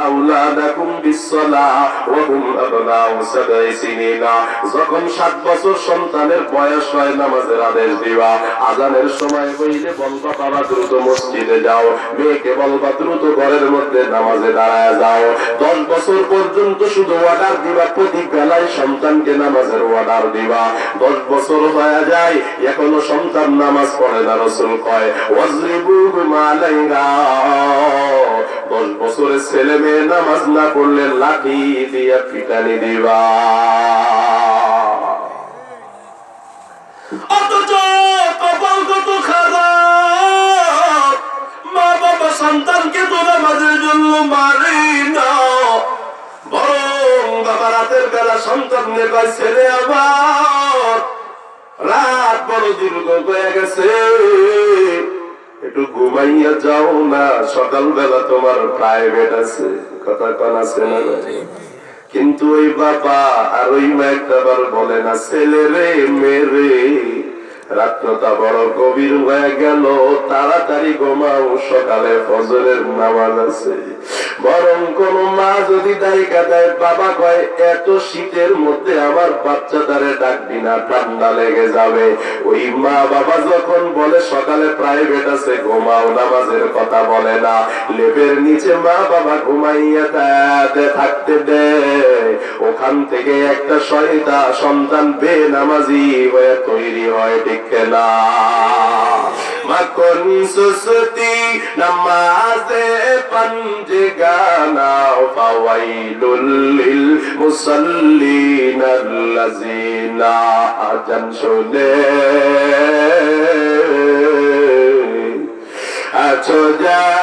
আওলাদাকুম বিসসালাহ ওয়া হুম আবনাউ সাবঈ সিনিনা। যখন 7 বছর সন্তানের বয়স হয় নামাজের আদেশ দিবা। আযানের সময় হইলে বলবা বাবা দ্রুত মসজিদে যাও, মেয়েকে বলবা দ্রুত ঘরের মধ্যে নামাজে দাঁড়ায় যাও। 10 বছর পর্যন্ত শুধু অর্ডার দিবা, প্রতি বেলায় সন্তানকে নামাজের অর্ডার দিবা। 10 বছর হয়ে যায় এখনো সন্তান নামাজ পড়ে না, রাসূল কয় ওয়াজরিবুহু মালাইহা। 10 বছরের ছেলে মেয়ে নামাজ না পড়লে লাঠি দিয়ে পিটানি দিবা। অথচ কপাল কত খারাপ, মা বাবা সন্তানকে তো নামাজের জন্য মারে না, বরং বাবা রাতের বেলা সন্তান নেবার ছেলে আবার রাত বড় দীর্ঘ হয়ে গেছে, একটু ঘুমাইয়া যাও না, সকালবেলা তোমার প্রাইভেট আছে, কথা কন আছে না? কিন্তু ওই বাবা আর ওই মা একটাবার বলে না, ছেলে রে মেরে রাত্রটা বড় গভীর হয়ে গেল, তাড়াতাড়ি ঘুমাও, সকালে ফজরের নামাজ আছে। বরং কোন মা যদি দায়িকা দেয়, বাবা কয় এত শীতের মধ্যে আমার বাচ্চাটারে ডাকবি না, ঠান্ডা লেগে যাবে। ওই মা বাবা যখন বলে সকালে প্রাইভেট আছে, ঘুমাও, নামাজের কথা বলে না, লেপের নিচে মা বাবা ঘুমাইয়া থাকতে দেয়, ওখান থেকে একটা শয়তা সন্তান বেনামাজি হয়ে তৈরি হয়, ঠিক না? মাখন সুসতি নামাজে পঞ্জগানা ফাওয়াইলুল লিল মুসাল্লিন আল্লাযিনা। আযান শুনে আছো যারা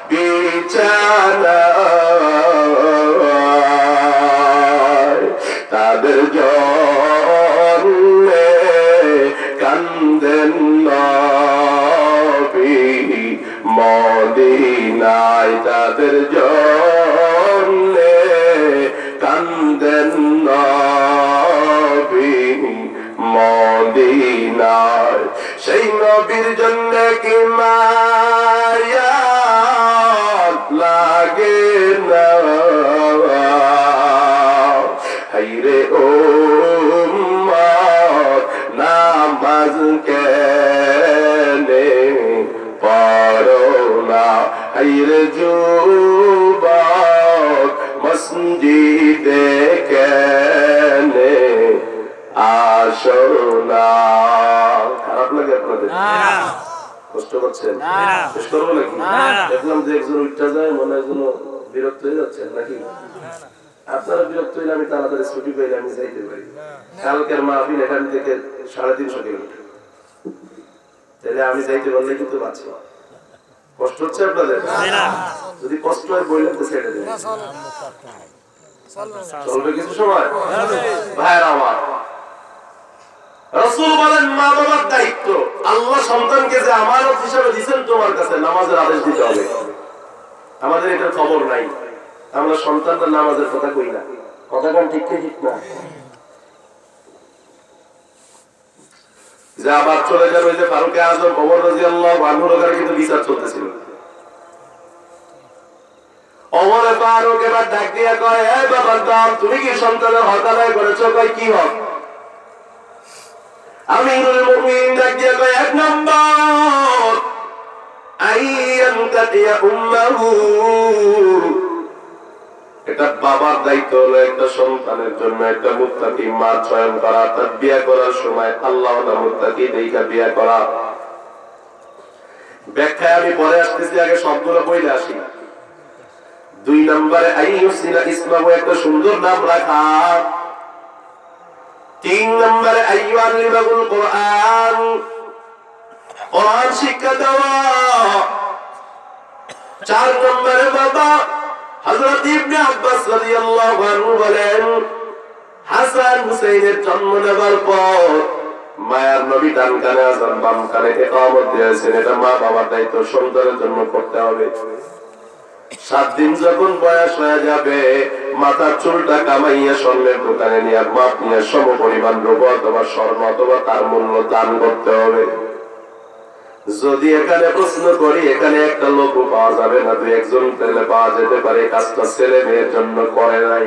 বিছানা, তাদের জন্যে কান্দেন নবী মদিনায়, তাদের জন্যে কান্দেন নবী মদিনায়। সেই নবীর জন্য কি মায়া লাগে না? হাইরে ও উম্মত নামাজ কেনে পড়ো না, হাইরে যুবক মসজিদে কেনে আসো না। খারাপ লাগে আপনাদের? কষ্ট করছেন? শেষ করবো নাকি? দেখলাম যে একজন উঠতে যায়, মনে হয় যেন বিরক্ত হয়ে যাচ্ছেন নাকি? আপনারা বিরক্ত হইলে আমি তাড়াতাড়ি ছুটি পেলে আমি যাইতে পারি। কালকের মাহফিল এখান থেকে 350 কিলোমিটার, তাহলে আমি যাইতে পারলে কিন্তু বাঁচি। কষ্ট হচ্ছে আপনাদের? যদি কষ্ট হয় বললেন তো ছেড়ে দেবেন, চলবে কিছু সময়। ভাইয়েরা আমার, রাসূল বলেন মা বাবার দায়িত্ব, আল্লাহ সন্তানকে যে আমানত হিসেবে দিয়েছেন তোমার কাছে, নামাজের আদেশ দিতে হবে। আমাদের এটার খবর নাই, আমরা সন্তানদের নামাজের কথা কই না, কথা কোন ঠিক ঠিক না? যে আবার চলে যাবে যে ফারুকে আযম ওমর রাদিয়াল্লাহু আনহুর ওখানে কিন্তু বিচার চলতেছিল। ওমর ফারুক এবার ডাক দিয়া কয়, এই বাবার দল, তুমি কি সন্তানের হক আদায় করেছো? কয় কি হক? আমিরুল মুমিনিন ডাক দিয়া কয়, 1 নম্বর আইয়ান তাতিয়া উম্মাহু, এটা বাবার দায়িত্ব হলো একটা সন্তানের জন্য একটা মুত্তাকি মা চয়ন করা, তার বিয়ে করার সময় আল্লাহ ওয়া মুত্তাকি দেখা বিয়ে করা। ব্যাখ্যায় আমি পরে আসতেছি, আগে সবগুলো বইলে আসি। 2 নম্বরে আইয়ুসিনা ইসমাহু, একটা সুন্দর নাম রাখা। 3 নম্বরে আইয়ুআল্লিমাহুল কোরআন, কোরআন শিক্ষা দেওয়া। 4 নম্বরে বাবা হযরত ইবনে আব্বাস রাদিয়াল্লাহু আনহু বলেন, হাসান হুসাইনের জন্ম নেবার পর মায়ার নবী ডান কানে আযান, বাম কানে ইকামত দিয়েছেন। এটা মা বাবার দায়িত্ব, সন্তানের জন্য করতে হবে। 7 দিন যখন বয়স হয়ে যাবে, মাথার চুলটা কামাইয়া স্বর্ণের দোকানে নিয়ে মাপ নিয়ে সমপরিমাণ রূপা অথবা স্বর্ণ অথবা তার মূল্য দান করতে হবে। যদি এখানে প্রশ্ন করি, এখানে একটা লোক পাওয়া যাবে না, দুই একজন পেলে পাওয়া যেতে পারে কাজটা ছেলে মেয়ের জন্য করে নাই।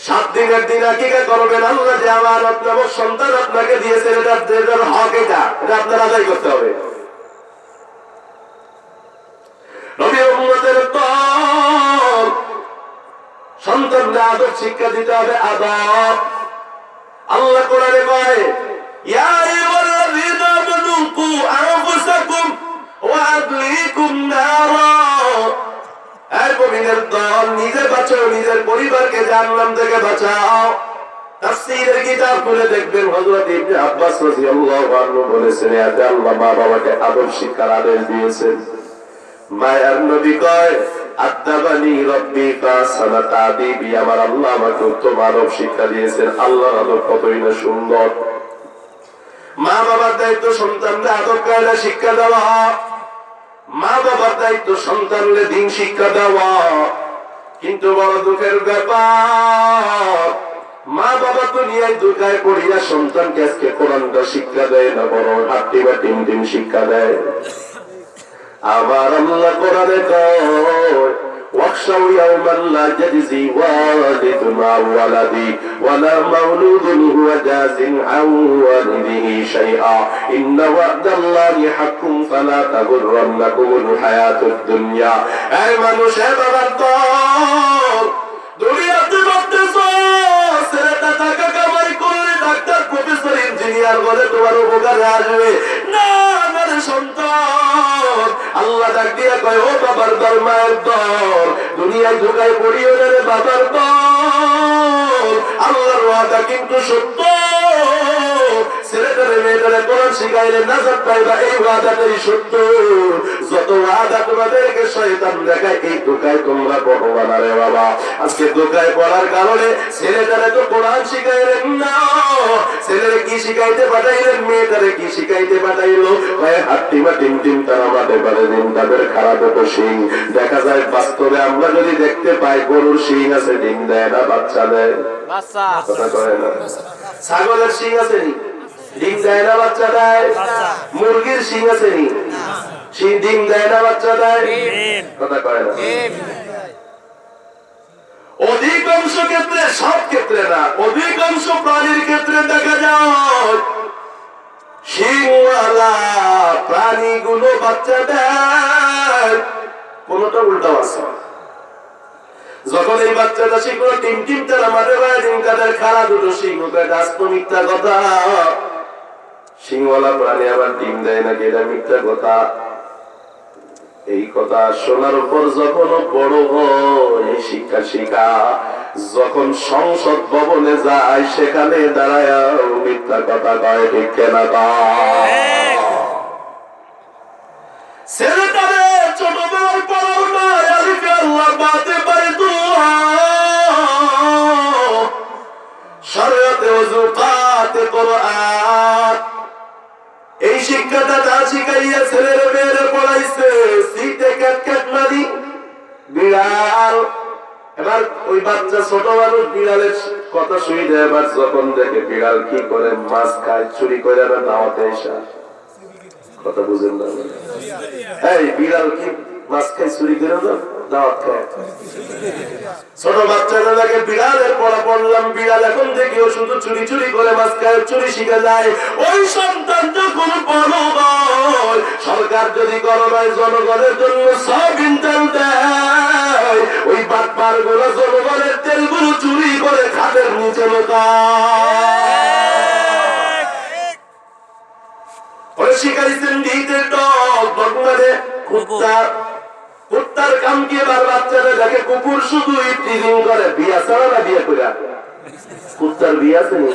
7 দিনের দিন আকিকা করবেন, আল্লাহ যে আমার আপনার সন্তান আপনাকে দিয়েছেন, এটার হক, এটা আপনার আদায় করতে হবে। নবী উম্মতের দল, সন্তানদের আদব শিক্ষা দিতে হবে, আদব। আল্লাহ কোরআনে বলে, ইয়া আইয়ুহাল্লাযীনা আমানু কু আনফুসাকুম ওয়া আহলিকুম নারা। এই মুমিনের দল, নিজে বাঁচাও, নিজের পরিবারকে জাহান্নাম থেকে বাঁচাও। তাফসীরের কিতাব খুলে দেখবেন, হযরত ইবনে আব্বাস রাদিয়াল্লাহু আনহু বলেছেন, এতে আল্লাহ মা বাবাকে আদব শিক্ষার আদেশ দিয়েছেন। মায়ার নবী কয়, আদাবানি রব্বি ফাসানা তাদিবি, আমার আল্লাহ আমাকে উত্তম আদব শিক্ষা দিয়েছেন। আল্লাহর আদব কতই না সুন্দর। মা বাবার দায়িত্ব সন্তানদের আদব কায়দা শিক্ষা দেওয়া, মা বাবার দায়িত্ব সন্তানদের দ্বীন শিক্ষা দেওয়া। কিন্তু বড় দুঃখের ব্যাপার, মা বাবা দুনিয়ায় দুঃখায় পড়িয়া সন্তানকে আজকে কোরআনটা শিক্ষা দেয় না, বরং হাট্টি বা টিম শিক্ষা দেয়। আবার আল্লাহ কোরআনে কয়, ওয়াখশাউ ইয়াওমান লা ইয়াজজি ওয়ালিদুন আন ওয়ালাদি ওয়ালা মাওলুদুন হুয়া জাযিন আন ওয়ালিদিহি শাইআ ইন্না ওয়া'দাল্লাহি হাক্কুন ফালা তাগুররান্নাকুমুল হায়াতুদ দুনিয়া। এই মানুষ, হে বাবার দল, দুনিয়াতে ভাবতেছো ছেলেটা টাকা কামাই করলে ডাক্তার, প্রফেসর, ইঞ্জিনিয়ার বলে তোমার উপকারে আসবে না। আমার সন্তান, আল্লাহ ডাক দিয়া কয়, ও বাবার দল, মায়ের দল, দুনিয়ায় ঢুকায় পড়িও রে বাবার দল। আল্লাহর ওয়াদা কিন্তু সত্য, ছেলেটারে মেয়েটারে কোরআন শিখাইলে নাজাত পাইবা, এই ওয়াদাটাই সত্য। যত ওয়াদা তোমাদেরকে শয়তান দেখায়, এই ধোঁকায় তোমরা পড়বা না রে বাবা। আজকে ধোঁকায় পড়ার কারণে ছেলেটারে তো কোরআন শিখাইলেন না, ছেলেরে কি শিখাইতে পাঠাইলেন, মেয়েটারে কি শিখাইতে পাঠাইলো, ভাই হাট্টি বা টিম তারা মাঠে পারে দিন, তাদের খারাপ হতো শিং। দেখা যায় বাস্তবে আমরা যদি দেখতে পাই, গরুর শিং আছে, ডিম দেয় না, বাচ্চা দেয়, কথা কয় না। ছাগলের শিং আছে নি, ডিম দেয় না, বাচ্চা দেয়। মুরগির শিং আছে নি, ডিম দেয় না, বাচ্চা দেয়, কথা কয় না। অধিকাংশ ক্ষেত্রে, সব ক্ষেত্রে না, অধিকাংশ প্রাণীর ক্ষেত্রে দেখা যায় শিংওয়ালা প্রাণীগুলো বাচ্চা দেয়, কোনটা উল্টা আছে। যখন এই বাচ্চাটা শিখলো টিম তারা মাঠে পায়, ডিম তাদের খারাপ দুটো শিং, আস্ত মিথ্যা কথা। শিংওয়ালা প্রাণী আবার ডিম দেয় নাকি, এটা মিথ্যা কথা। এই কথা শোনার উপর যখন বড় হয়, শিক্ষা শিখা যখন সংসদ ভবনে যায়, সেখানে দাঁড়ায় মিথ্যা কথা কয়, ঠিক কেনা ছেলেটারে ছোটবেলায় পড়াও না, আলিফে আল্লাহ বাতে পারে তো, শরীয়তে ওযু কাতে কোরআন, এই শিক্ষাটা না শিখাইয়া ছেলের মেয়েরে পড়াইছে সিটে ক্যাট মারি বিড়াল। এবার ওই বাচ্চা ছোট মানুষ বিড়ালের কথা শুই দেয়, এবার যখন দেখে বিড়াল কি করে মাছ খায়, চুরি করে আবার দাওয়াতে এসে, কথা বুঝেন না, এই বিড়াল কি মাছ খায়, চুরি করে দাওয়াত খায়। ছোট বাচ্চাটাকে বিড়ালের পড়া পড়লাম, বিড়াল এখন দেখিও শুধু চুরি করে মাছ খায়, চুরি শিখে যায়। ওই সন্তান যখন বড় হয়, সরকার যদি করোনায় জনগণের জন্য সব ইন্টার দেয়, ওই বাটপার গুলো জনগণের তেলগুলো চুরি করে খাদের নিচে লোকায়। শিকারিছেন দিতে ডগ মানে কুত্তা, কুত্তার কাম কি? এবার বাচ্চারা দেখে কুকুর শুধু টিজিং করে, বিয়া ছাড়া না বিয়ে করে, কুত্তার বিয়ে আছে না।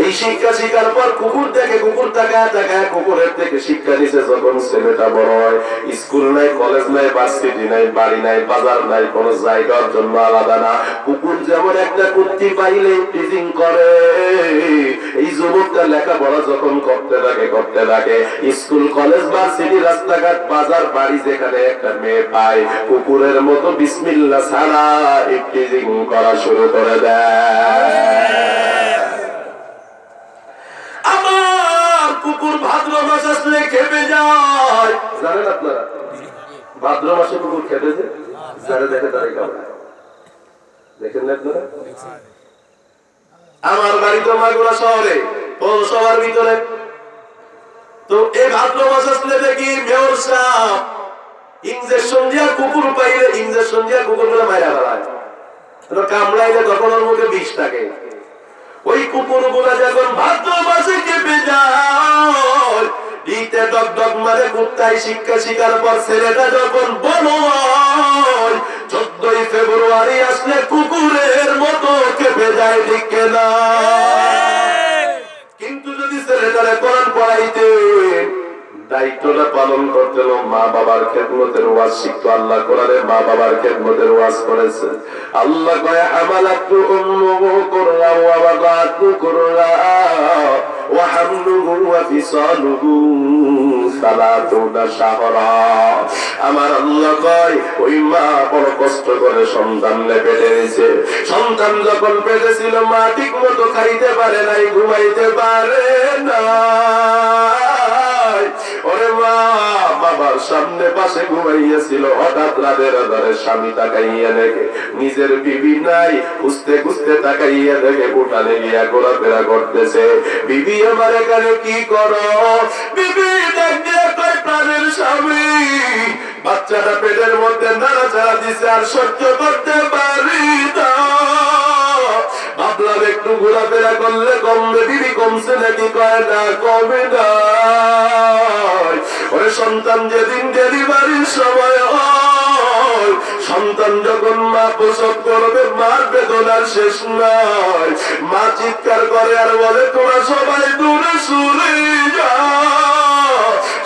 এই শিক্ষা শিকার পর কুকুর দেখে, কুকুর তাকায় কুকুরের থেকে শিক্ষা দিছে। যখন ছেলেটা বড় হয়, স্কুল নাই, কলেজ নাই, ভার্সিটি নাই, বাড়ি নাই, বাজার নাই, কোন জায়গার জন্য আলাদা না, কুকুর যেমন একটা কুত্তি পাইলে টিজিং করে। এই যুবকটা লেখাপড়া যখন করতে থাকে, স্কুল কলেজ ভার্সিটি রাস্তাঘাট বাজার বাড়ি যেখানে একটা মেয়ে পায়, কুকুরের মতো বিসমিল্লাহ ছাড়া টিজিং করা শুরু করে দেয়। আমার কুকুর ভাদ্র মাস আসলে খেপে যায়, জানেন আপনারা? ভাদ্র মাসে কুকুর খেপে যায়, যারা দেখে তারাই কামড়ায়। দেখেন না আপনারা? আমার বাড়ি তো মাগুরা শহরে, পৌরসভার ভিতরে। তো এই ভাদ্র মাস আসলে দেখি মেয়র সাহেব ইঞ্জেকশন দিয়া কুকুর পাইলে ইঞ্জেকশন দিয়া কুকুরগুলো মাইরা ফেলায়। কামড়াইলে তখন ওর মুখে বিষ থাকে। ওই কুকুরগুলা যখন ভাদ্র মাসে কেঁপে যায়, দিতে ডগডগ মারে কুত্তায় শিক্ষা শিকার পর ছেলেটা যখন বড় হয়, 14ই ফেব্রুয়ারি আসলে কুকুরের মতো কেঁপে যায়, ঠিক না? কিন্তু যদি ছেলেটারে কোরআন পড়াইতে, দায়িত্বটা পালন করতে, মা বাবার খেদমতের ওয়াজ শিখতো। আল্লাহ কোরআনে মা বাবার খেদমতের ওয়াজ করেছে। আল্লাহ কয় আমালাতু উম্মুহু কুররা ওয়া ওয়াদাতু কুররা ওয়া হামলুহু ওয়া ফিসালুহু 30 শাহরা। আমার আল্লাহ কয় ওই মা বড় কষ্ট করে সন্তানকে পেটে নিয়েছে। সন্তান যখন পেটে ছিল, মা ঠিক মতো খাইতে পারে নাই, ঘুমাইতে পারে না। ওরে মা বাবার সামনে পাশে ঘুমাইয়াছিল, হঠাৎ রাতের আধারে স্বামী তাকাইয়া দেখে নিজের বিবি নাই। খুঁজতে খুঁজতে তাকাইয়া দেখে উঠানে গিয়া ঘোরাফেরা করতেছে। বিবি আমার এখানে কি করো? বিবি ডাক দিয়ে কয় প্রাণের স্বামী, বাচ্চাটা পেটের মধ্যে নাড়াচাড়া দিছে, আর সহ্য করতে পারি না। ভাবলাম একটু ঘোরাফেরা করলে কমবে। বিবি কমছে নাকি? কয় না, কমে না। ওরে সন্তান যেদিন ডেলিভারির সময় হয়, সন্তান যখন মা প্রসব করবে, মার বেদনার শেষ নাই। মা চিৎকার করে আর বলে তোরা সবাই দূরে সরে যা।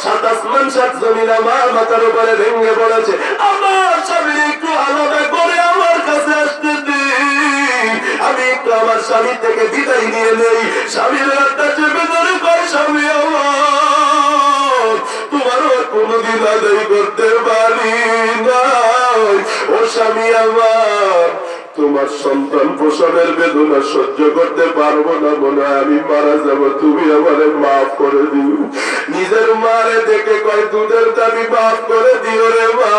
7 আসমান 7 জমিন আমার মাথার উপরে ভেঙে পড়েছে। আমার স্বামীর একটু আলাদা করে আমার কাছে আসতে দে, আমি একটু আমার স্বামী থেকে বিদায় নিয়ে নেই। স্বামীর রাতটা চেপে ধরে কয় স্বামী আমার, তোমারও কোনদিন আদায় করতে পারি না। ও স্বামী আমার, তোমার সন্তান প্রসবের বেদনা সহ্য করতে পারবো না, মনে হয় আমি মারা যাবো, তুমি আমারে মাফ করে দিও। নিজের মারে দেখে কয় দুধের দাবি মাফ করে দিও রে মা।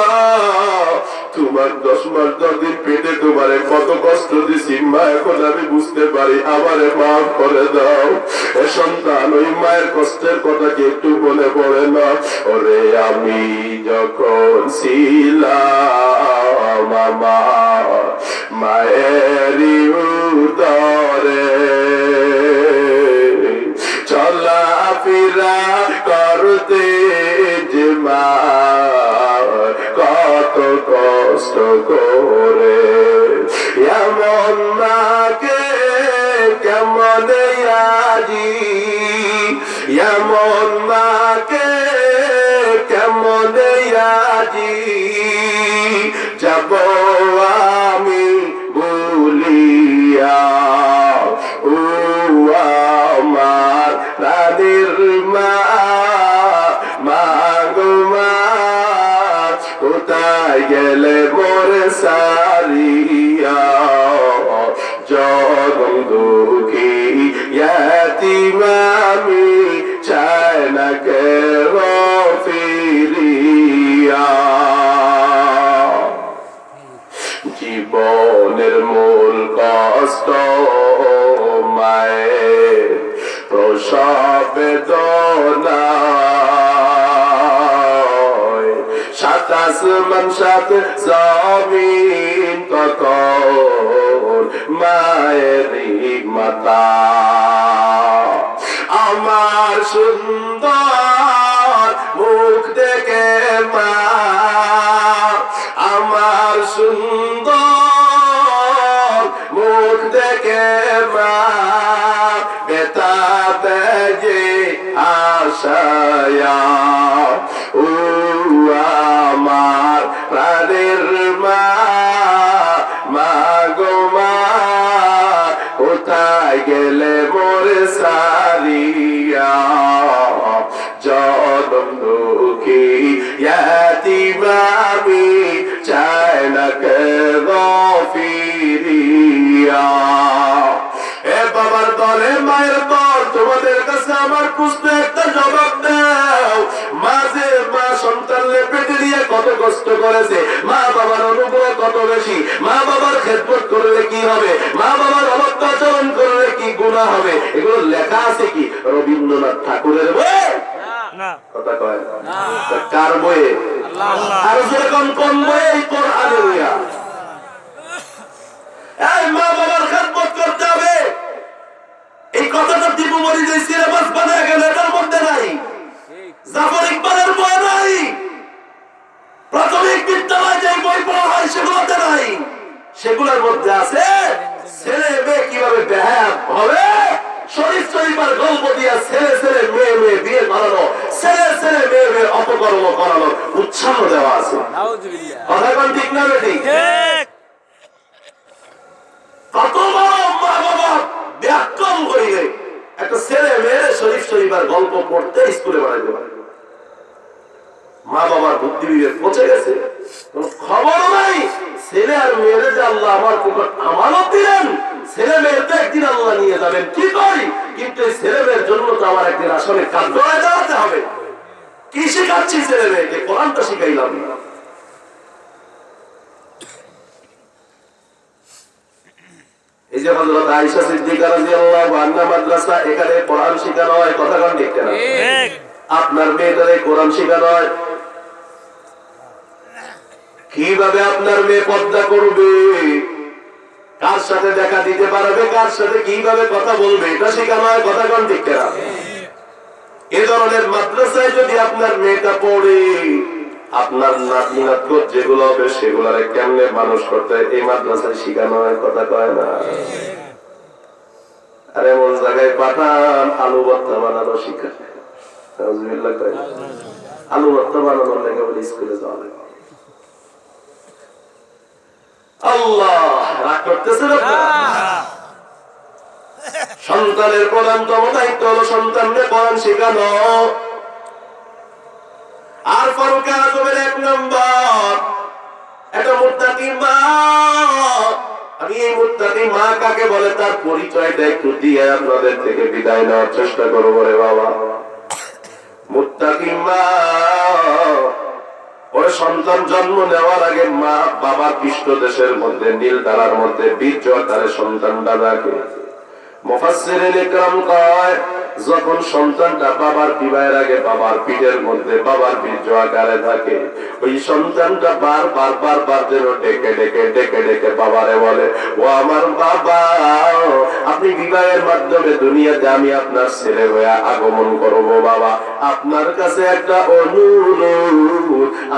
তোমার 10 মাস 10 দিন পেটে তোমারে কত কষ্ট দিছি মা, এখন আমি বুঝতে পারি, আমারে মাফ করে দাও। এ সন্তান ওই মায়ের কষ্টের কথা কি একটু মনে পড়ে না? ওরে আমি যখন ছিলাম আমার মায়েরই উদরে, চলা ফিরা করতে যে মা কত কষ্ট করে, এমন মাকে কেমন আজি, এমন মাকে কেমন আজি যাব আমি ভুলিয়া। ও আমার প্রাণের মা, মা গো মা, কোথায় গেলে মোরে সারিয়া। জগম দুঃখী ইয়াতিম আমি, চাই না কেহ ফিরিয়া। জীবনের মূল কষ্ট মায়ের প্রসব বেদনা, 7 আসমান 7 জমিন তখন মায়েরই মাতা। আমার সুন্দর মুখ দেখে মা, আমার সুন্দর মুখ দেখে মা, বেতা দেগে আশায়া। ও আমার প্রাণের মা, মা গো মা, কোথায় গেলে মোরে সারিয়া। জনম দুঃখী ইয়াতিম আমি, চাই না কেহ ফিরিয়া। এ বাবার দলে মায়ের দল, তোমাদের কাছে আমার প্রশ্ন একটা মা বাবার অবাধ্য আচরণ করলে কি গুনাহ হবে, এগুলো লেখা আছে কি রবীন্দ্রনাথ ঠাকুরের বইয়ে? না। কথা কয় না। কার বইয়ে? আর যেরকম কোন বইয়ে? কোরআনে বইয়া। এই মা বাবার খেদমত করতে হবে, এই কথাটা দীপু মনি যে সিলেবাস বানায় গেল এটার মধ্যে নাই, জাফর ইকবালের বই নাই, প্রাথমিক বিদ্যালয় যে বই পড়া হয় সেগুলোতে নাই। সেগুলোর মধ্যে আছে ছেলে মেয়ে কিভাবে বেহায়া হবে, শরীফ শরীফার গল্প দিয়া ছেলে ছেলে মেয়ে মেয়ে বিয়ে করানো, ছেলে ছেলে মেয়ে মেয়ে অপকর্ম করানো উৎসাহ দেওয়া আছে। কথা কোন ঠিক না বেঠিক? কত বড় মা বাবা ব্যাকরণ করিলে একটা ছেলে মেয়ের শরীফ শরীফার গল্প পড়তে স্কুলে বানাইতে পারে। মা বাবার বুদ্ধি বিবেক পচে গেছে, খবর নাই ছেলে আর মেয়েরে যে আল্লাহ আমার পুকুর আমানত দিলেন, ছেলে মেয়ের তো একদিন আল্লাহ নিয়ে যাবেন, কি করি কিন্তু এই ছেলে মেয়ের জন্য তো আমার একদিন আসলে কাঠগড়ায় দাঁড়াতে হবে। কি শেখাচ্ছি ছেলে মেয়েকে? কোরআনটা শিখাইলাম না। এই যে হযরত আয়েশা সিদ্দিকা রাদিয়াল্লাহু আনহা মাদ্রাসা, এখানে কোরআন শেখানো হয়। কথা কোন ঠিক না? আপনার মেয়েদের কোরআন শেখানো হয়। কিভাবে আপনার মেয়ে পর্দা করবে, কার সাথে দেখা দিতে পারবে, কার সাথে কিভাবে কথা বলবে, এটা শেখানো হয়। কথা কোন ঠিক না? এই ধরনের মাদ্রাসায় যদি আপনার মেয়েটা পড়ে, আপনার নাতি নাতক যেগুলো হবে সেগুলারে কেমনে মানুষ করতে এই মাদ্রাসায় শেখানো হয়। কথা কয় না? আর এমন জায়গায় পাঠান আলু ভর্তা বানানো শিখায়, আলু ভর্তা বানানোর লেগে বলে স্কুলে যাওয়া লাগে। আল্লাহ রাগ করতেছে না? সন্তানের প্রধানতম দায়িত্ব হলো সন্তানকে কোরআন শেখানো। আর ফারুক আজমের 1 নম্বর একটা মুত্তাকি মা। আমি এই মুত্তাকি মা কাকে বলে তার পরিচয়টা একটু দিয়ে আপনাদের থেকে বিদায় নেওয়ার চেষ্টা করবো রে বাবা। মুত্তাকি মা ওর সন্তান জন্ম নেওয়ার আগে মা বাবার পৃষ্ঠদেশের মধ্যে নীল তারার মধ্যে বীর্য আকারে সন্তানটা রাখে। মুফাসসিরিন ইকরাম কয় যখন সন্তানটা বাবার বিবাহের আগে বাবার পিঠের মধ্যে বাবার বীর্য আকারে থাকে, ওই সন্তানটা বারবার যেন ডেকে ডেকে ডেকে ডেকে বাবারে বলে, ও আমার বাবা, আপনি বিবাহের মাধ্যমে দুনিয়াতে আমি আপনার ছেলে হয়ে আগমন করব বাবা, আপনার কাছে একটা অনুরোধ,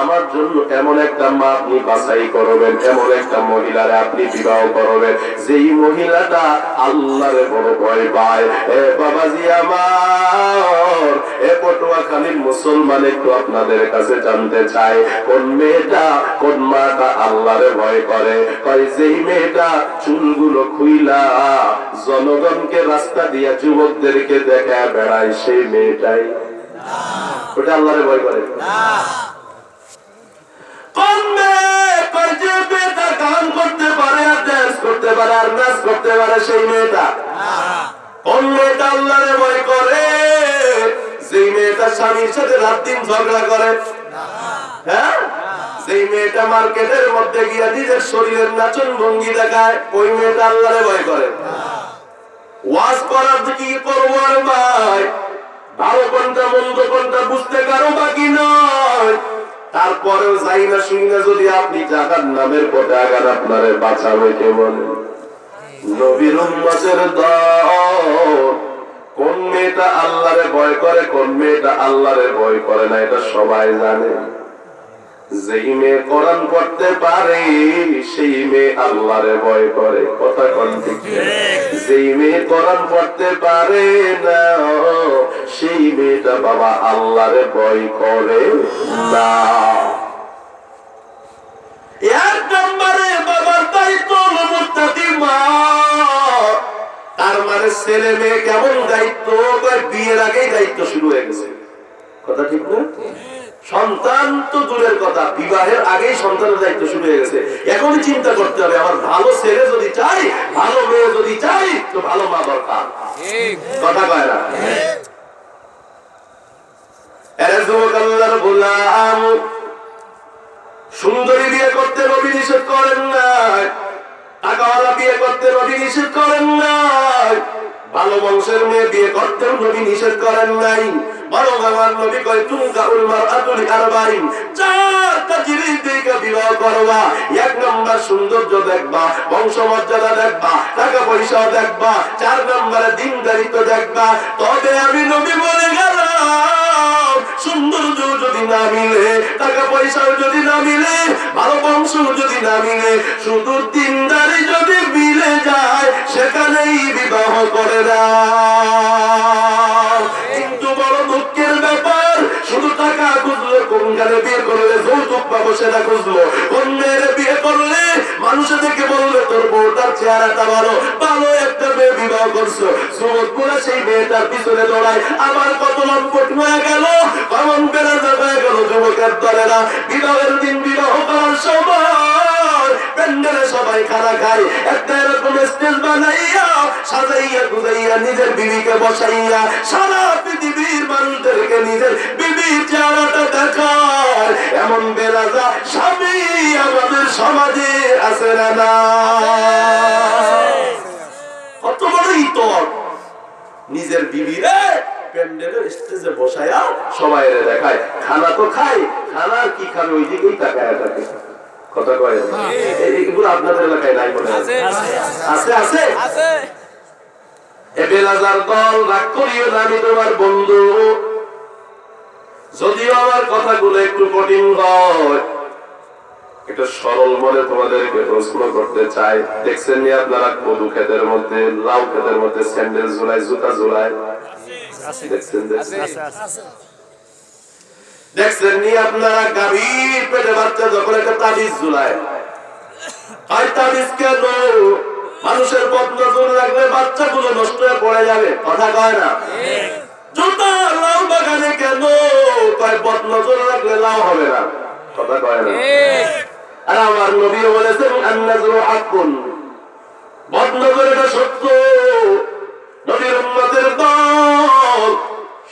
আমার জন্য এমন একটা মা আপনি বাছাই করবেন, এমন একটা মহিলারে আপনি বিবাহ করবেন যেই মহিলাটা আল্লাহরে বড় ভয় পায়। এ বাবাজি আমার, এ পটুয়াখালীর মুসলমান একটু আপনাদের কাছে জানতে চাই, কোন মেয়েটা কোন মাটা আল্লাহরে ভয় করে? কয় যেই মেয়েটা চুলগুলো খুইলা জনগণকে রাস্তা দিয়া যুবকদেরকে দেখা বেড়ায় সেই মেয়েটাই। ওটা আল্লাহরে ভয় করে না। কোন মেয়ে কয় যে মেয়েটা গান করতে পারে আর ডান্স করতে পারে আর নাচ করতে পারে সেই মেয়েটা? কোন মেয়েটা আল্লাহরে ভয় করে? যেই মেয়েটা স্বামীর সাথে রাত দিন ঝগড়া করে। হ্যাঁ, যেই মেয়েটা মার্কেটের মধ্যে গিয়া নিজের শরীরের নাচন ভঙ্গি দেখায়, ওই মেয়েটা আল্লাহরে ভয় করে। ওয়াজ করার কি করবো আর ভাই, ভালো কোনটা মন্দ কোনটা বুঝতে কারো বাকি নয়। তারপরেও যাই না শুনি না যদি আপনি জাহান্নামের পথে আগান, আপনারে বাঁচাবে কে বলে? নবীর উম্মতের দল। কোন মেয়েটা আল্লাহরে ভয় করে, কোন মেয়েটা আল্লাহরে ভয় করে না, এটা সবাই জানে। যেই মেয়ে কোরআন পড়তে পারে সেই মেয়ে আল্লাহরে ভয় করে। কথা কোন ঠিক? যেই মেয়ে কোরআন পড়তে পারে না সেই মেয়েটা বাবা আল্লাহরে ভয় করে না। 1 নম্বরে বাবার দায়িত্ব হলো মুত্তাকি মা। তার মানে ছেলে মেয়ে কেমন দায়িত্ব? বিয়ের আগেই দায়িত্ব শুরু হয়ে গেছে। কথা ঠিক না? সন্তান তো দূরের কথা, বিবাহের আগেই সন্তানের দায়িত্ব শুরু হয়ে গেছে। এখনই চিন্তা করতে হবে, আমার ভালো ছেলে যদি চাই, ভালো মেয়ে যদি চাই, তো ভালো মা দরকার। কথা কয় না? এরে যুবক আল্লাহর গোলাম, সুন্দরী বিয়ে করতে নবী নিষেধ করেন না, টাকাওয়ালা বিয়ে করতে নবী নিষেধ করেন নাই, ভালো বংশের মেয়ে বিয়ে করতেও নবী নিষেধ করেন নাই। বরং আমার নবী কয় তুনকাউল মারআতু লিআরবাইন, চারটা জিনিস দেখে বিবাহ করবা। এক নাম্বার সৌন্দর্য দেখবা, বংশমর্যাদা দেখবা, টাকা পয়সা দেখবা, 4 নম্বরে দিনদারিত্ব দেখবা। তবে আমি নবী বলে গেলাম, সৌন্দর্য যদি না মিলে, টাকা পয়সাও যদি না মিলে, ভালো বংশ যদি না মিলে, শুধু দিনদারি যদি মিলে যায়, সেখানেই বিবাহ করে না। কিন্তু বড় দুঃখের ব্যাপার, শুধু টাকা খুঁজলো, কোন গানে বিয়ে করলে যৌতুক পাবো সেটা খুঁজলো, কোন মেয়ের বিয়ে করলে মানুষে দেখে বললে তোর বউটার চেহারাটা ভালো, ভালো একটা মেয়ে বিবাহ করছো, যুবক বলে সেই মেয়েটার পিছনে দৌড়ায়। আবার কত লম্পট হয়ে গেল, কমন বেড়াতে হয়ে গেল যুবকের দলেরা। বিবাহের দিন বিবাহ করার সময় প্যান্ডেলে সবাই খানা খায়, একটা এরকম স্টেজ বানাইয়া সাজাইয়া গুজাইয়া নিজের বিবিকে বসাইয়া সারা পৃথিবীর মানুষদেরকে নিজের বিবির চেহারাটা দেখায়। এমন বেরাজা স্বামী আমাদের সমাজে আছে না? কত বড় ইতর, নিজের বিবিরে প্যান্ডেলের স্টেজে বসাইয়া সবাই দেখায়। খানা তো খায়, খানার কি খাবে ওই দিকেই তাকায় থাকে। কথা কয় এইগুলো আপনাদের এলাকায় নাই মনে আছে? আছে আছে আছে। এবেলাজার দল, রাগ করিও না, আমি তোমার বন্ধু। যদিও আমার কথাগুলো একটু কঠিন হয়, একটু সরল মনে তোমাদেরকে প্রশ্ন করতে চাই। দেখছেন নি আপনারা কদু ক্ষেতের মধ্যে, লাউ ক্ষেতের মধ্যে স্যান্ডেল ঝুলায়, জুতা ঝুলায়? দেখছেন? দেখছেন নি আপনারা গাভীর পেটে বাচ্চা যখন একটা তাবিজ ঝুলায়? আর তাবিজ কেন? মানুষের বদনজর লাগলে বাচ্চাগুলো নষ্ট হয়ে পড়ে যাবে। কথা কয় না? জুতা লাউ বাগানে কেন? কয় বদনজর লাগলে লাউ হবে না। কথা কয় না? আর আমার নবীও বলেছেন আন-নাজরু হাক্কুন, বদনজর এটা সত্য। নবীর উম্মতের দল,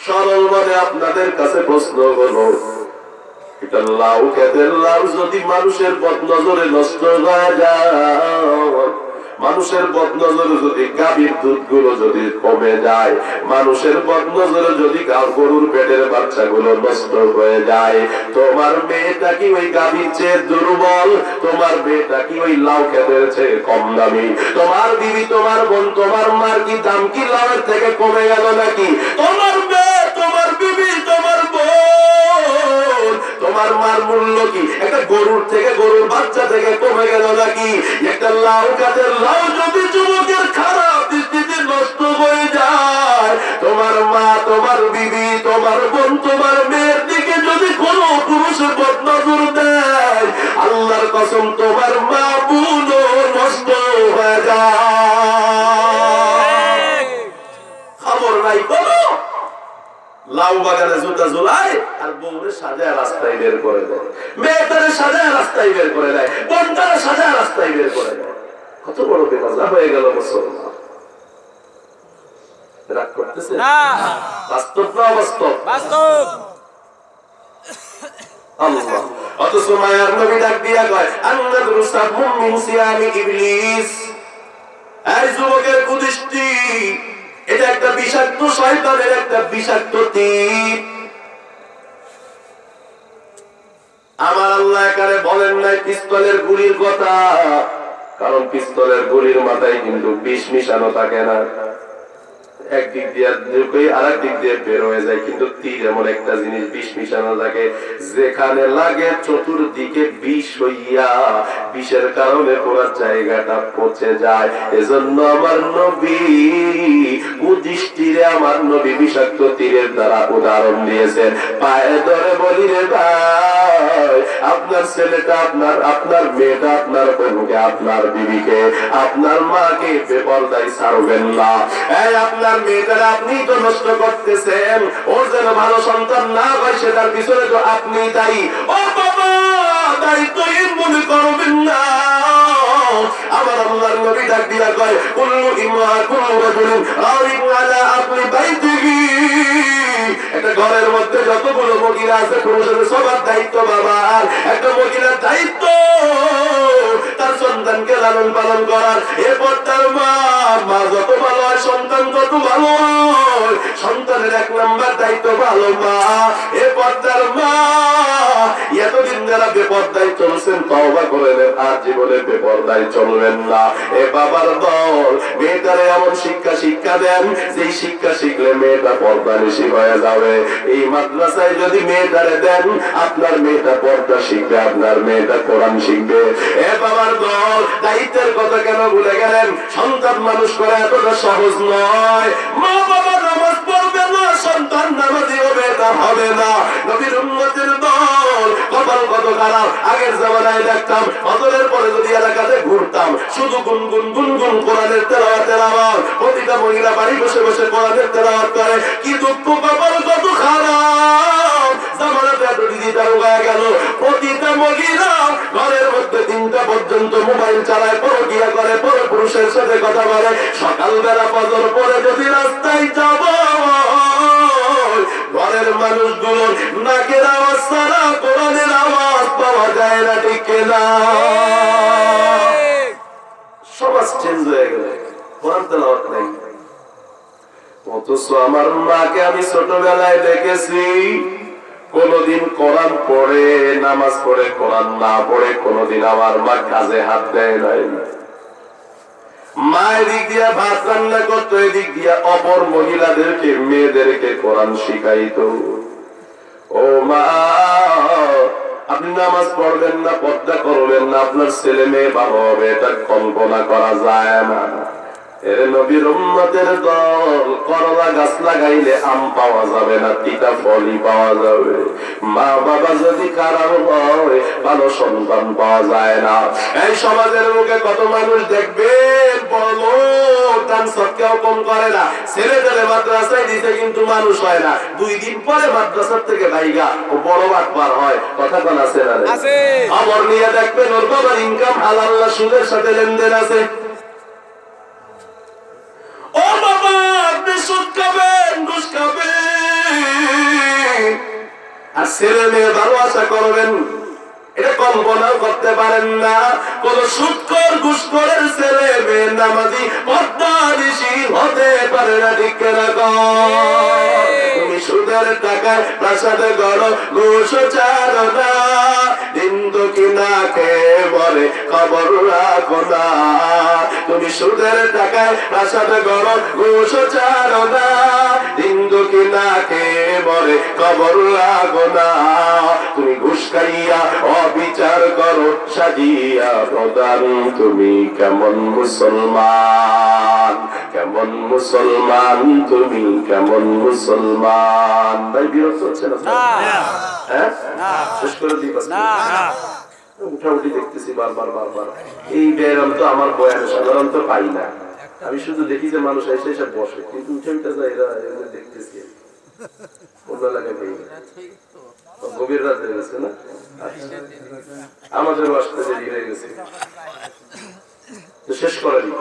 সরল মনে আপনাদের কাছে প্রশ্ন হলো, এটা লাউ খেতের লাউ যদি মানুষের বদনজরে নষ্ট হয়ে যায়, মানুষের বদনজরে যদি গাভীর দুধগুলো যদি কমে যায়, মানুষের বদনজরে যদি গরুর পেটের বাচ্চাগুলো নষ্ট হয়ে যায়, তোমার মেয়েটা কি ওই গাভীর চেয়ে দুর্বল? তোমার মেয়েটা কি ওই লাউ খেতের চেয়ে কম দামি? তোমার বিবি, তোমার বোন, তোমার মার কি দাম কি লাউয়ের থেকে কমে গেল নাকি? তোমার মেয়ে, তোমার বিবি, তোমার বোন, তোমার মার মূল্য কি একটা গরুর থেকে, গরুর বাচ্চা থেকে কমে গেল নাকি? একটা লাউ গাছের লাউ যদি যুবকের খারাপ দৃষ্টিতে নষ্ট হয়ে যায়, তোমার মা, তোমার বিবি, তোমার বোন, তোমার মেয়ের দিকে যদি কোনো পুরুষের বদনজর দেয়, আল্লাহর কসম তোমার মা বোনও নষ্ট হয়ে যায়। খবর নাই কোনো? লাউ বাগানে জুতা ঝুলায় আর বউরে সাজায় রাস্তায় বের করে দেয়, মেয়েটারে সাজায় রাস্তায় বের করে দেয়, বোনটারে সাজায় রাস্তায় বের করে দেয়। কত বড় বেমাজা হয়ে গেল মুসলমান। রাগ করতেছে না? বাস্তব না অবাস্তব? বাস্তব। আল্লাহ অথচ মায়ার নবী ডাক দিয়া কয় আন-নাযরু সাবহুম মিন সিয়ামি ইবলিস। এই যুবকের কুদৃষ্টি, এটা একটা বিষাক্ত শয়তানের একটা বিষাক্ত তীর। আমার আল্লাহ এখানে বলেন নাই পিস্তলের গুলির কথা, কারণ পিস্তলের গুলির মাথায় কিন্তু বিষ মিশানো থাকে না। একদিক দিয়ে ঢুকে আরেক দিক দিয়ে বের হয়ে যায়, কিন্তু তীর এমন একটা জিনিস বিষ মিশানো থাকে, যেখানে লাগে চতুর্দিকে বিষ হইয়া বিষের কারণে পুরো জায়গাটা পচে যায়। এজন্য আমার নবী কুদৃষ্টিরে, আমার নবী বিষাক্ত তীরের দ্বারা উদাহরণ দিয়েছেন। পায়ে ধরে বলি রে ভাই, আপনার ছেলেটা, আপনার মেয়েটা, আপনার বোনকে, আপনার বিবিকে, আপনার মাকে বেপরদায় ছাড়বেন না। এই আপনার মেয়েটারা আপনি তো নষ্ট করতেছেন, ওর যেন ভালো সন্তান না হয় সেটার পিছনে তো আপনি দায়ী। ও বাবা, দায়িত্বহীন মনে করবেন না। আমার আল্লাহর নবী ডাক দিয়া কয় কুল্লু ইমরা কুল্লু রাজুলিন রাইন আলা আপনি বাইতিহি। একটা ঘরের মধ্যে যতগুলো মহিলা আছে, পুরুষের সবার দায়িত্ব বাবা, একটা মহিলার দায়িত্ব তার সন্তানকে লালন পালন করার। এ পর্দার মা, মা যত ভালো হয় সন্তান তত ভালো হয়। সন্তানের 1 নাম্বার দায়িত্ব ভালো মা। এ পর্দার মা, এতদিন যারা বেপরদায় চলছেন তওবা করে নেন, আর জীবনে বেপরদায় চলবেন না। এ বাবার দল, মেয়েটারে এমন শিক্ষা দেন যে শিক্ষা শিখলে মেয়েটা পর্দানিশী হয়ে যাবে। এই মাদ্রাসায় যদি মেয়েটারে দেন, আপনার মেয়েটা পর্দা শিখবে, আপনার মেয়েটা কোরআন শিখবে। এ বাবার দল, দায়িত্বের কথা কেন ভুলে গেলেন? সন্তান মানুষ করা এতটা সহজ নয়। মা বাবা নামাজ পড়বে না, সন্তান নামাজি হবে, তা হবে না। নবীর উম্মতের দল কপাল কত খারাপ। আগের জামানায় দেখতাম ফজরের পরে যদি এলাকাতে ঘুরতাম, শুধু গুনগুন গুনগুন কোরআনের তেলাওয়াত। প্রতিটা মহিলা বাড়ি বসে বসে কোরআনের তেলাওয়াত করে। কি দুঃখ, কপাল কত খারাপ। জামানাতে এত ডিজিটাল হয়ে গেল, প্রতিটা মহিলা ঘরের মধ্যে 3টা পর্যন্ত মোবাইল চালায়, পরকিয়া করে, পরপুরুষের সাথে কথা বলে। সকালবেলা ফজর পরে যদি রাস্তায় যাব, ঘরের মানুষগুলো নাকের আওয়াজ ছাড়া কোরআনের আওয়াজ পাওয়া যায় না, ঠিক না? সমাজ চেঞ্জ হয়ে গেল, কোরআন তেলাওয়াত নাই। অথচ আমার মাকে আমি ছোটবেলায় দেখেছি কোনদিন কোরআন পড়ে, নামাজ পড়ে, কোরআন না পড়ে কোনদিন আমার মা কাজে হাত দেয় নাই। মা এদিক দিয়া ভাত রান্না করতো, এদিক দিয়া অপর মহিলাদেরকে, মেয়েদেরকে কোরআন শিখাইতো। ও মা, আপনি নামাজ পড়বেন না, পর্দা করবেন না, আপনার ছেলে মেয়ে ভালো হবে, এটা কল্পনা করা যায় না। এর নবীর উম্মতের দল, করলা গাছ লাগাইলে আম পাওয়া যাবে না, তিতা ফলই পাওয়া যাবে। মা বাবা যদি খারাপ হয়, ভালো সন্তান পাওয়া যায় না। এই সমাজের মুখে কত মানুষ দেখবেন বড় দান সৎকাও কম করে না। ছেলেদের মাদ্রাসায় দিতে কিন্তু মানুষ হয় না, 2 দিন পরে মাদ্রাসার থেকে ভাইগা ও বড় বাটপার হয়। কথা কোন আছে না? খবর নিয়ে দেখবেন ওর বাবার ইনকাম হালাল না সুদের সাথে লেনদেন আছে। ও বাবা, আপনি সুদ খাবেন, ঘুষ খাবেন, আর ছেলে মেয়ে ভালো আশা করবেন, এটা কল্পনাও করতে পারেন না। কোন সুদখোর ঘুষখোরের ছেলে মেয়ে নামাজি পর্দানিশী হতে পারে না, ঠিক না? তুমি সুদের টাকায় প্রাসাদে গড়, ঘুষ ছাড়ো না, দিন দুঃখী না খেয়ে মরে, খবর রাখো না। তুমি সুদের টাকায় প্রাসাদে গড়, ঘুষ ছাড়ো না, দিন দুঃখী না খেয়ে মরে, খবর রাখো না। তুমি ঘুষ খাইয়া অবিচার করো সাজিয়া প্রদান, তুমি কেমন মুসলমান, কেমন মুসলমান, তুমি কেমন মুসলমান? ভাই বিরক্ত হচ্ছে না? হ্যাঁ, শেষ করে দিই। উঠাউঠি দেখতেছি বারবার বারবার। এই ব্যায়াম তো আমার বয়ানে সাধারণত পাই না। আমি শুধু দেখি যে মানুষ এসে এসে বসে, কিন্তু উঠে উঠে যায়, এরা দেখতেছি অন্য এলাকায় পাই না। গভীর রাত হয়ে গেছে না, আমাদেরও আসতে দেরি হয়ে গেছে, শেষ করে দিই।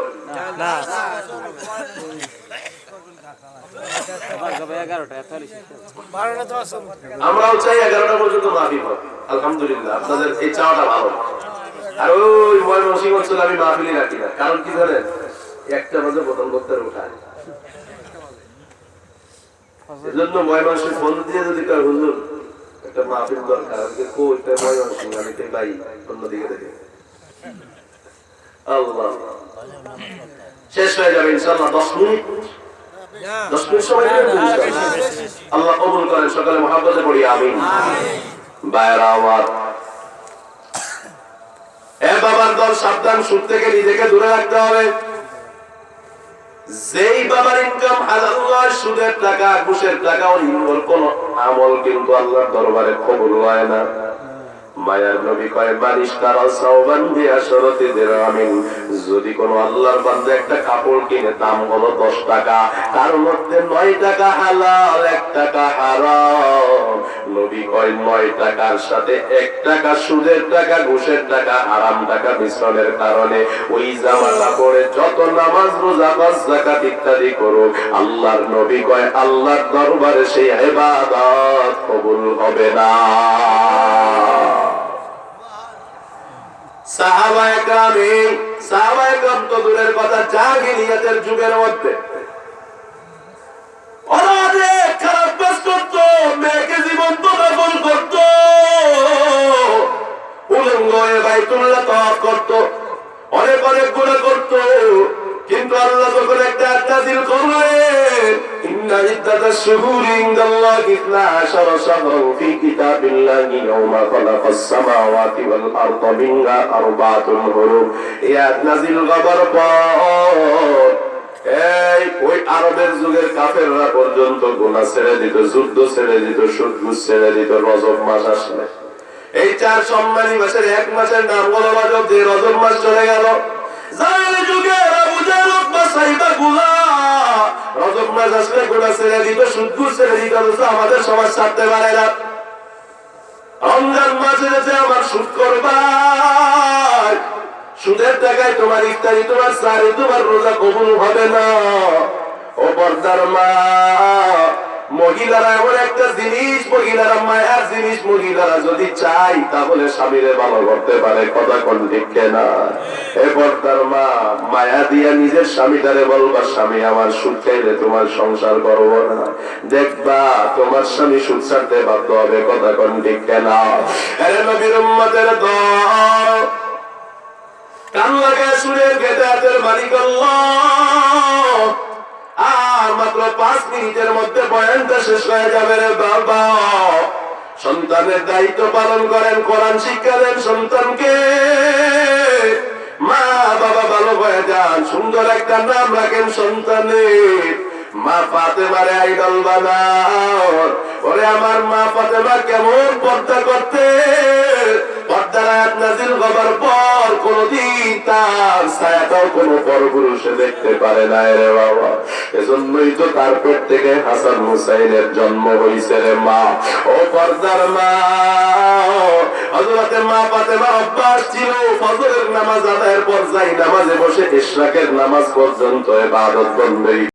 আমরাও চাই 11টা পর্যন্ত মাহফিল হবে। আলহামদুলিল্লাহ, আপনাদের এই চাওয়াটা ভালো। আর ওই ময়মনসিংহ অঞ্চলে আমি মাহফিলই রাখি না, কারণ কি জানেন? 1টা বাজে বোতল করতে উঠায়। এজন্য ময়মনসিংহ ফোন দিয়ে যদি কয় হুজুর একটা মাহফিল দরকার, ময়মনসিংহ, আমি তো ভাই অন্যদিকে দেখে আল্লাহ শেষ হয়ে যাবে ইনশাআল্লাহ। 10 মিনিট সময় আল্লাহ কবুল করেন। সকালে মহাব্বতে পড়ি আমিন। ভাইরা আমার, এ বাবার দল, সাবধান, সুদ থেকে নিজেকে দূরে রাখতে হবে। যেই বাবার ইনকাম হালাল নয়, সুদের টাকা, ঘুষের টাকা, ওর কোন আমল কিন্তু আল্লাহর দরবারে কবুল হয় না। মায়ার নবী কয়, বারিশতারা সাওবান বিআশরাতি দিরহামিন, যদি কোন আল্লাহর বান্দা একটা কাপড় কিনে, দাম হলো 10 টাকা, তার মধ্যে 9 টাকা হালাল, 1 টাকা হারাম। নবী কয় 9 টাকার সাথে 1 টাকা সুদের টাকা, ঘুষের টাকা, হারাম টাকা মিশ্রণের কারণে ওই জামাটা পরে যত নামাজ, রোজা, হজ, যাকাত ইত্যাদি করুক, আল্লাহর নবী কয় আল্লাহর দরবারে সেই ইবাদত কবুল হবে না। সাহাবায়ে কেরাম তো দূরের কথা, জাহিলিয়াতের যুগের মধ্যে ওরা অনেক খারাপ কাজ করতো, মেয়েকে জীবন্ত দাফন করতো, উলঙ্গ হয়ে বাইতুল্লাহ তাওয়াফ করতো, অনেক গুনাহ করতো। কিন্তু আল্লাহ যখন একটা আয়াত নাযিল করলেন, ইন্না ইদ্দাতাশ শুহুরি ইনদাল্লাহি 12 শাহরান ফি কিতাবিল্লাহি ইয়াওমা খালাকাস সামাওয়াতি ওয়াল আরদা মিনহা আরবাতুন হুরুম, এই আয়াত নাযিল হবার পর ওই আরবের যুগের কাফেররা পর্যন্ত গুনাহ ছেড়ে দিত, যুদ্ধ ছেড়ে দিত, সুদ ছেড়ে দিত রজব মাস আসলে। এই 4 সম্মানী মাসের এক মাসের নাম হলো রজব, যে রজব মাস চলে গেল, জাহেলি যুগে আবু জাহল বা সাইবাগুলা রজব মাস আসলে গুনাহ ছেড়ে দিত, সুদ ছেড়ে দিত। আমাদের সমাজ ছাড়তে পারে না। রমজান মাসে যে আমার সুদ করবা, সুদের টাকায় তোমার ইফতারি, তোমার সারি, তোমার রোজা কবুল হবে না। ও পর্দার মা, মহিলারা এমন একটা জিনিস, মহিলারা মায়ার জিনিস, মহিলারা যদি চাই তাহলে স্বামীরে ভালো করতে পারে, কথা কোন ঠিক না? এ পর্দার মা, মায়া দিয়া নিজের স্বামীটারে বলবা, স্বামী আমার সুদ খাইলে তোমার সংসার করবো না, দেখবা তোমার স্বামী সুদ ছাড়তে বাধ্য হবে, কথা কোন ঠিক না? আরে নবীর উম্মতের দল, কান লাগায় শুনেন, হেদায়েতের মালিক আল্লাহ। আর মাত্র 5 মিনিটের মধ্যে বয়ানটা শেষ হয়ে যাবে রে বাবা। সন্তানের দায়িত্ব পালন করেন, কোরআন শিক্ষা দেন সন্তানকে। মা বাবা ভালো হয়ে যান, সুন্দর একটা নাম রাখেন সন্তানের। মা ফাতেমারে আইডল বানাও। ওরে আমার মা ফাতেমা কেমন পর্দা করতে, পর্দার আয়াত নাযিল হবার পর কোনদিন তার ছায়াটাও কোনো পরপুরুষে দেখতে পারে না রে বাবা। এজন্যই তো তার পেট থেকে হাসান হুসাইনের জন্ম হইছে রে মা। ও পর্দার মা, হযরতে মা ফাতেমার অভ্যাস ছিল ফজরের নামাজ আদায়ের পর যাই নামাজে বসে ইশরাকের নামাজ পর্যন্ত ইবাদত বন্দেগী